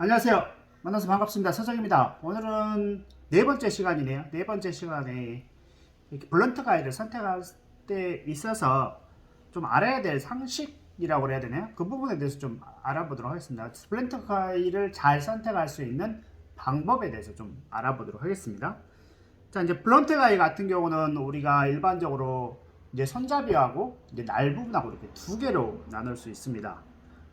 안녕하세요. 만나서 반갑습니다. 서정입니다. 오늘은 네 번째 시간이네요. 네 번째 시간에 이렇게 블런트 가이드를 선택할 때 있어서 좀 알아야 될 상식이라고 해야 되나요? 그 부분에 대해서 좀 알아보도록 하겠습니다. 블런트 가이드를 잘 선택할 수 있는 방법에 대해서 좀 알아보도록 하겠습니다. 자, 이제 블런트 가이드 같은 경우는 우리가 일반적으로 이제 손잡이하고 이제 날 부분하고 이렇게 두 개로 나눌 수 있습니다.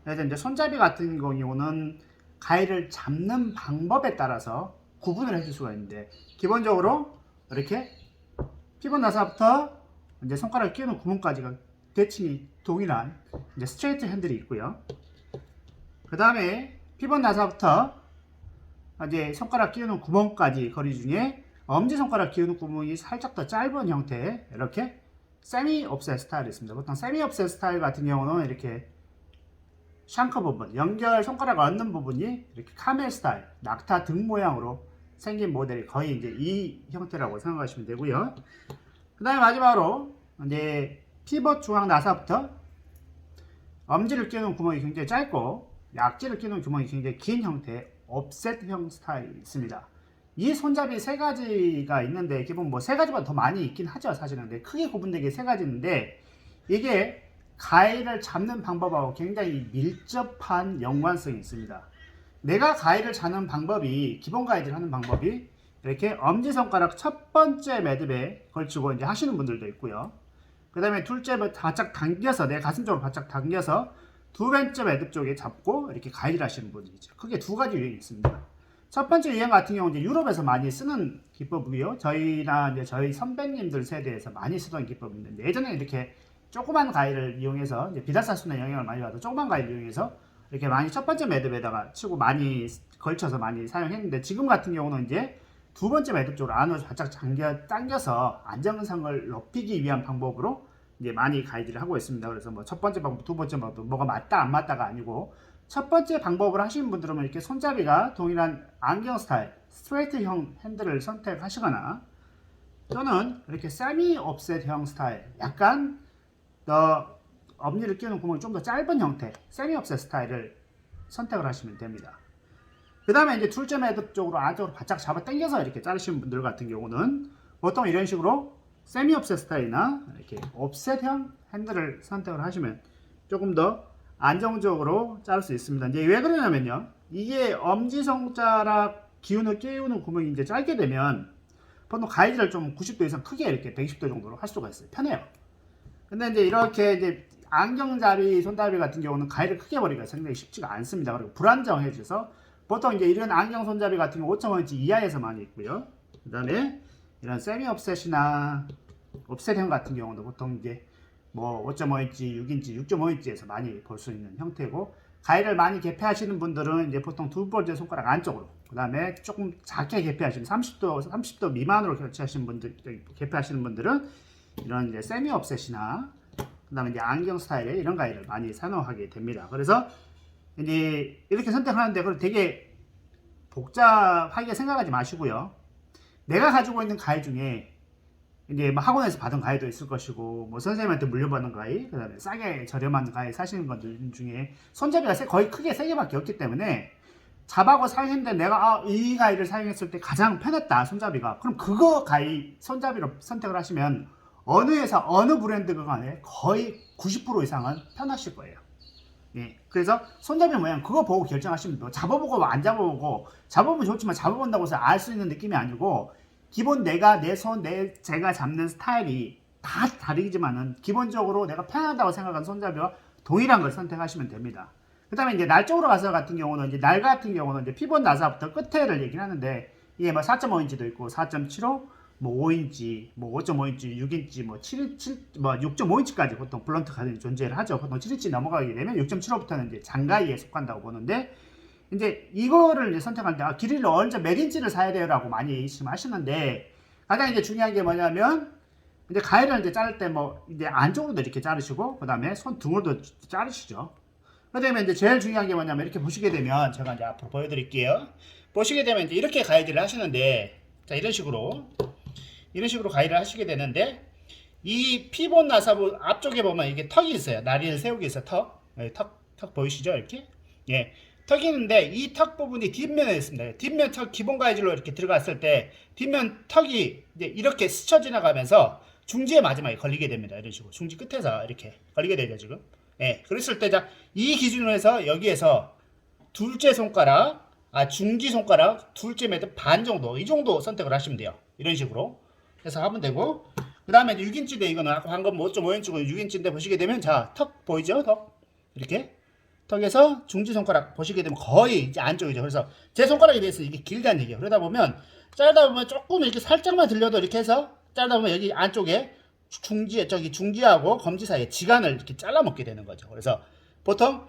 그래서 이제 손잡이 같은 경우는 가위를 잡는 방법에 따라서 구분을 해줄 수가 있는데, 기본적으로 이렇게 피벗 나사부터 이제 손가락을 끼우는 구멍까지가 대칭이 동일한 이제 스트레이트 핸들이 있고요. 그 다음에 피벗 나사부터 이제 손가락 끼우는 구멍까지 거리 중에 엄지손가락 끼우는 구멍이 살짝 더 짧은 형태의 이렇게 세미 옵셋 스타일이 있습니다. 보통 세미 옵셋 스타일 같은 경우는 이렇게 샹커 부분, 연결 손가락 얹는 부분이 이렇게 카멜 스타일, 낙타 등 모양으로 생긴 모델이 거의 이제 이 형태라고 생각하시면 되고요. 그 다음에 마지막으로 이제 피벗 중앙 나사부터 엄지를 끼우는 구멍이 굉장히 짧고 약지를 끼우는 구멍이 굉장히 긴 형태의 옵셋형 스타일이 있습니다. 이 손잡이 세 가지가 있는데, 기본 뭐 세 가지보다 더 많이 있긴 하죠, 사실은. 근데 크게 구분되게 세 가지인데, 이게 가위를 잡는 방법하고 굉장히 밀접한 연관성이 있습니다. 내가 가위를 잡는 방법이, 기본 가위질 하는 방법이 이렇게 엄지손가락 첫 번째 매듭에 걸치고 이제 하시는 분들도 있고요. 그 다음에 둘째 바짝 당겨서, 내 가슴 쪽으로 바짝 당겨서 두 번째 매듭 쪽에 잡고 이렇게 가위질 하시는 분들이 있죠. 크게 두 가지 유형이 있습니다. 첫 번째 유형 같은 경우는 이제 유럽에서 많이 쓰는 기법이고요. 저희나 이제 저희 선배님들 세대에서 많이 쓰던 기법인데, 예전에 이렇게 조그만 가위를 이용해서 이제 비달사순의 영향을 많이 받아 조그만 가위를 이용해서 이렇게 많이 첫 번째 매듭에다가 치고 많이 걸쳐서 많이 사용했는데, 지금 같은 경우는 이제 두 번째 매듭 쪽으로 안으로 바짝 당겨서 안정성을 높이기 위한 방법으로 이제 많이 가이드를 하고 있습니다. 그래서 뭐 첫 번째 방법, 두 번째 방법, 뭐가 맞다 안 맞다가 아니고, 첫 번째 방법을 하시는 분들은 이렇게 손잡이가 동일한 안경 스타일, 스트레이트형 핸들을 선택하시거나, 또는 이렇게 세미 옵셋형 스타일, 약간 더 엄지를 끼우는 구멍이 좀 더 짧은 형태, 세미 옵셋 스타일을 선택을 하시면 됩니다. 그 다음에 이제 둘째 매듭 쪽으로 안쪽으로 바짝 잡아 당겨서 이렇게 자르시는 분들 같은 경우는 보통 이런 식으로 세미 옵셋 스타일이나 이렇게 옵셋형 핸들을 선택을 하시면 조금 더 안정적으로 자를 수 있습니다. 이제 왜 그러냐면요, 이게 엄지손가락 기운을 끼우는 구멍이 이제 짧게 되면 보통 가위질을 좀 90도 이상 크게 이렇게 120도 정도로 할 수가 있어요. 편해요. 근데 이제 이렇게 이제 안경잡이 손잡이 같은 경우는 가위를 크게 버리기가 상당히 쉽지가 않습니다. 그리고 불안정해져서 보통 이제 이런 안경 손잡이 같은 경우 5.5인치 이하에서 많이 있고요. 그 다음에 이런 세미 옵셋이나 옵셋형 같은 경우도 보통 이제 뭐 5.5인치, 6인치, 6.5인치에서 많이 볼 수 있는 형태고, 가위를 많이 개폐하시는 분들은 이제 보통 두 번째 손가락 안쪽으로, 그 다음에 조금 작게 개폐하시는 30도 미만으로 교체하시는 분들, 개폐하시는 분들은 이런 이제 세미 옵셋이나 그 다음에 이제 안경 스타일의 이런 가위를 많이 선호하게 됩니다. 그래서 이제 이렇게 선택하는데 그걸 되게 복잡하게 생각하지 마시고요. 내가 가지고 있는 가위 중에 이제 뭐 학원에서 받은 가위도 있을 것이고, 뭐 선생님한테 물려받은 가위, 그 다음에 싸게 저렴한 가위 사시는 분들 중에 손잡이가 거의 크게 세 개밖에 없기 때문에 잡하고 사용했는데 내가 이 가위를 사용했을 때 가장 편했다, 손잡이가. 그럼 그거 가위 손잡이로 선택을 하시면 어느 회사, 어느 브랜드가 간에 거의 90% 이상은 편하실 거예요. 예. 그래서 손잡이 모양 그거 보고 결정하시면 돼요. 잡아보고 안 잡아보고, 잡아보면 좋지만 잡아본다고 해서 알 수 있는 느낌이 아니고, 기본 내가 제가 잡는 스타일이 다 다르지만은 기본적으로 내가 편하다고 생각하는 손잡이와 동일한 걸 선택하시면 됩니다. 그 다음에 이제 날 쪽으로 가서 같은 경우는 이제 날 같은 경우는 이제 피벗 나사부터 끝에를 얘기를 하는데, 이게 뭐 4.5인치도 있고 4.75, 뭐 5인치, 뭐 5.5인치, 6인치, 뭐 6.5인치까지 보통 블런트 가전이 존재를 하죠. 보통 7인치 넘어가게 되면 6.75부터는 이제 장가위에 속한다고 보는데, 이제 이거를 이제 선택할 때 길이를 언제 몇 인치를 사야 돼요라고 많이 지금 하시는데, 가장 이제 중요한 게 뭐냐면, 이제 가위를 이제 자를 때 뭐 이제 안쪽으로도 이렇게 자르시고, 그 다음에 손 등으로도 자르시죠. 그 다음에 이제 제일 중요한 게 뭐냐면, 이렇게 보시게 되면 제가 이제 앞으로 보여드릴게요. 보시게 되면 이제 이렇게 가위질을 하시는데, 자 이런 식으로 가위를 하시게 되는데, 이 피벗 나사부 앞쪽에 보면 이게 턱이 있어요. 나리를 세우기 위해서 턱 보이시죠? 이렇게. 예. 턱이 있는데 이 턱 부분이 뒷면에 있습니다. 뒷면 턱 기본 가이즈로 이렇게 들어갔을 때 뒷면 턱이 이제 이렇게 스쳐 지나가면서 중지의 마지막에 걸리게 됩니다. 이런 식으로 중지 끝에서 이렇게 걸리게 되죠 지금. 예, 그랬을 때 자, 이 기준으로 해서 여기에서 둘째 손가락, 중지 손가락 둘째 매듭 반 정도, 이 정도 선택을 하시면 돼요. 이런 식으로 해서 하면 되고, 그 다음에 6인치인데 이거는 아까 방금 5.5인치고 6인치인데 보시게 되면 자, 턱 보이죠? 턱 이렇게 턱에서 중지 손가락 보시게 되면 거의 이제 안쪽이죠. 그래서 제 손가락에 대해서 이게 길다는 얘기예요. 그러다 보면 자르다 보면 조금 이렇게 살짝만 들려도 이렇게 해서 자르다 보면 여기 안쪽에 중지하고 검지 사이에 지간을 이렇게 잘라 먹게 되는 거죠. 그래서 보통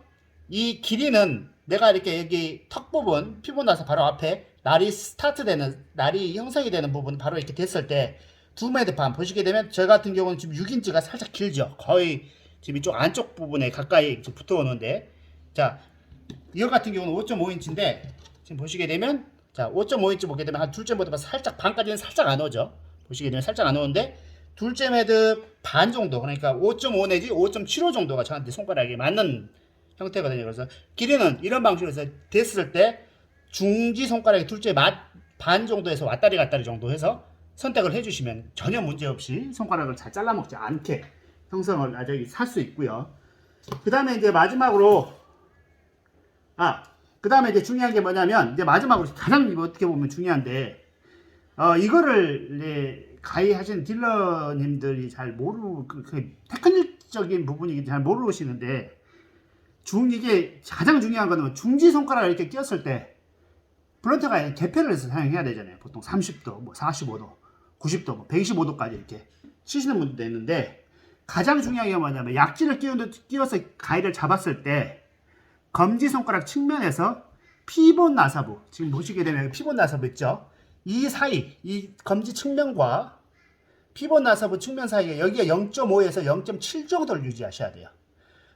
이 길이는 내가 이렇게 여기 턱 부분 피부 나서 바로 앞에 날이 날이 형성이 되는 부분 바로 이렇게 됐을 때 2m 반 보시게 되면 저 같은 경우는 지금 6인치가 살짝 길죠. 거의 지금 이쪽 안쪽 부분에 가까이 붙어 오는데, 자, 이거 같은 경우는 5.5인치인데 지금 보시게 되면 자, 5.5인치 보게 되면 한 둘째 매듭 살짝 반까지는 살짝 안 오죠. 보시게 되면 살짝 안 오는데 둘째 매듭 반 정도, 그러니까 5.5 내지 5.75 정도가 저한테 손가락에 맞는 형태거든요. 그래서 길이는 이런 방식으로 해서 됐을 때 중지 손가락의 둘째 반 정도에서 왔다리 갔다리 정도 해서 선택을 해주시면 전혀 문제없이 손가락을 잘 잘라먹지 않게 형성을 살 수 있고요. 그 다음에 이제 마지막으로 그 다음에 이제 중요한 게 뭐냐면, 이제 마지막으로 가장 어떻게 보면 중요한데, 이거를 이제 가입하시는 딜러님들이 잘 그 테크닉적인 부분이 잘 모르시는데, 이게 가장 중요한 거는 중지 손가락을 이렇게 끼웠을 때 블런트가 개폐를 해서 사용해야 되잖아요. 보통 30도, 뭐 45도, 90도, 뭐 125도까지 이렇게 치시는 분들도 있는데, 가장 중요한 게 뭐냐면 약지를 끼워서 가위를 잡았을 때 검지 손가락 측면에서 피본 나사부, 지금 보시게 되면 피본 나사부 있죠? 이 사이, 이 검지 측면과 피본 나사부 측면 사이에 여기가 0.5에서 0.7 정도를 유지하셔야 돼요.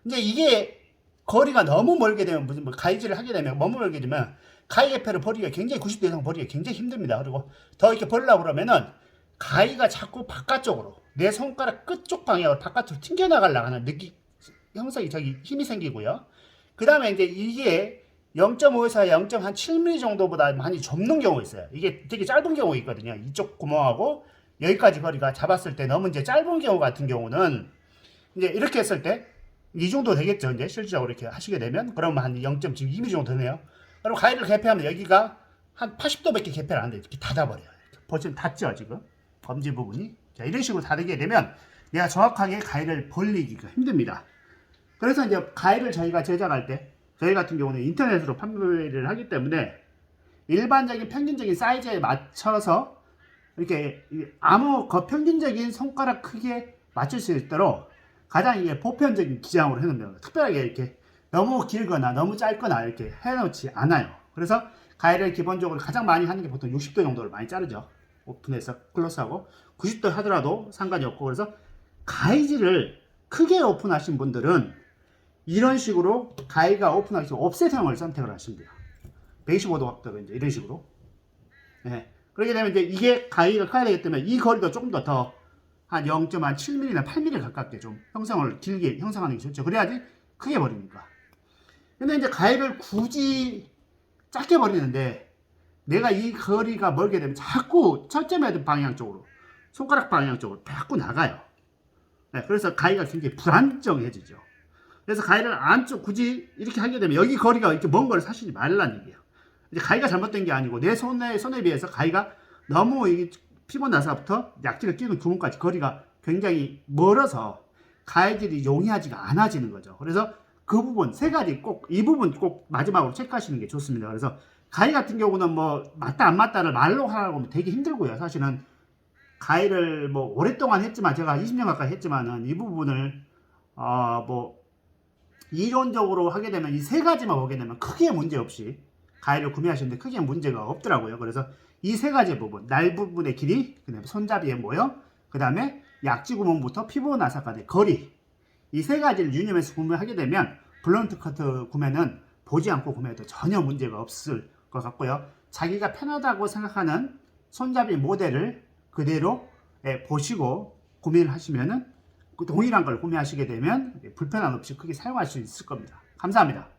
이제 이게 거리가 너무 멀게 되면, 무슨 가위질을 하게 되면 너무 멀게 되면 가위 개폐를 버리기가 굉장히 90도 이상 버리기가 굉장히 힘듭니다. 그리고 더 이렇게 벌려고 그러면은 가위가 자꾸 바깥쪽으로 내 손가락 끝쪽 방향으로 바깥으로 튕겨나가려고 하는 형성이 힘이 생기고요. 그 다음에 이제 이게 0.5에서 0.7mm 정도보다 많이 좁는 경우 있어요. 이게 되게 짧은 경우 있거든요. 이쪽 구멍하고 여기까지 거리가 잡았을 때 너무 이제 짧은 경우 같은 경우는 이제 이렇게 했을 때 이 정도 되겠죠. 이제 실질적으로 이렇게 하시게 되면 그러면 한 0.2mm 정도 되네요. 그럼 가위를 개폐하면 여기가 한 80도밖에 개폐를 안 돼. 이렇게 닫아버려요. 보시면 닫죠 지금 검지 부분이. 자, 이런 식으로 다르게 되면 내가 정확하게 가위를 벌리기가 힘듭니다. 그래서 이제 가위를 저희가 제작할 때, 저희 같은 경우는 인터넷으로 판매를 하기 때문에 일반적인 평균적인 사이즈에 맞춰서 이렇게 아무 평균적인 손가락 크기에 맞출 수 있도록 가장 이게 보편적인 기장으로 해놓습니다. 특별하게 이렇게 너무 길거나 너무 짧거나 이렇게 해놓지 않아요. 그래서 가위를 기본적으로 가장 많이 하는 게 보통 60도 정도를 많이 자르죠. 오픈해서 클로스하고 90도 하더라도 상관이 없고, 그래서 가위질을 크게 오픈하신 분들은 이런 식으로 가위가 오픈하기 전 옵셋형을 선택을 하시면 돼요. 125도 각도로 이제 이런 식으로. 네. 그렇게 되면 이제 이게 가위가 커야 되기 때문에 이 거리도 조금 더 한 0.7mm나 8mm 가깝게 좀 형성을 길게 형성하는 게 좋죠. 그래야지 크게 버리니까. 근데 이제 가위를 굳이 짧게 버리는데 내가 이 거리가 멀게 되면 자꾸 첫째 매듭 방향 쪽으로, 손가락 방향 쪽으로 자꾸 나가요. 네, 그래서 가위가 굉장히 불안정해지죠. 그래서 가위를 안쪽 굳이 이렇게 하게 되면 여기 거리가 이렇게 먼 거를 사시지 말라는 얘기예요. 이제 가위가 잘못된 게 아니고 내 손에 비해서 가위가 너무 이 피본 나사부터 약지를 끼는 구멍까지 거리가 굉장히 멀어서 가위질이 용이하지가 않아지는 거죠. 그래서 그 부분 세 가지 꼭, 이 부분 꼭 마지막으로 체크하시는 게 좋습니다. 그래서 가위 같은 경우는 뭐 맞다 안 맞다를 말로 하라고 하면 되게 힘들고요. 사실은 가위를 뭐 오랫동안 했지만, 제가 20년 가까이 했지만은 이 부분을 뭐 이론적으로 하게 되면 이 세 가지만 보게 되면 크게 문제 없이 가위를 구매하시는데 크게 문제가 없더라고요. 그래서 이 세 가지 부분, 날 부분의 길이, 그다음에 손잡이의 모형, 그다음에 약지 구멍부터 피부 나사까지 거리, 이 세 가지를 유념해서 구매하게 되면 블런트 커트 구매는 보지 않고 구매해도 전혀 문제가 없을 것 같고요. 자기가 편하다고 생각하는 손잡이 모델을 그대로 보시고 구매를 하시면은 동일한 걸 구매하시게 되면 불편함 없이 크게 사용할 수 있을 겁니다. 감사합니다.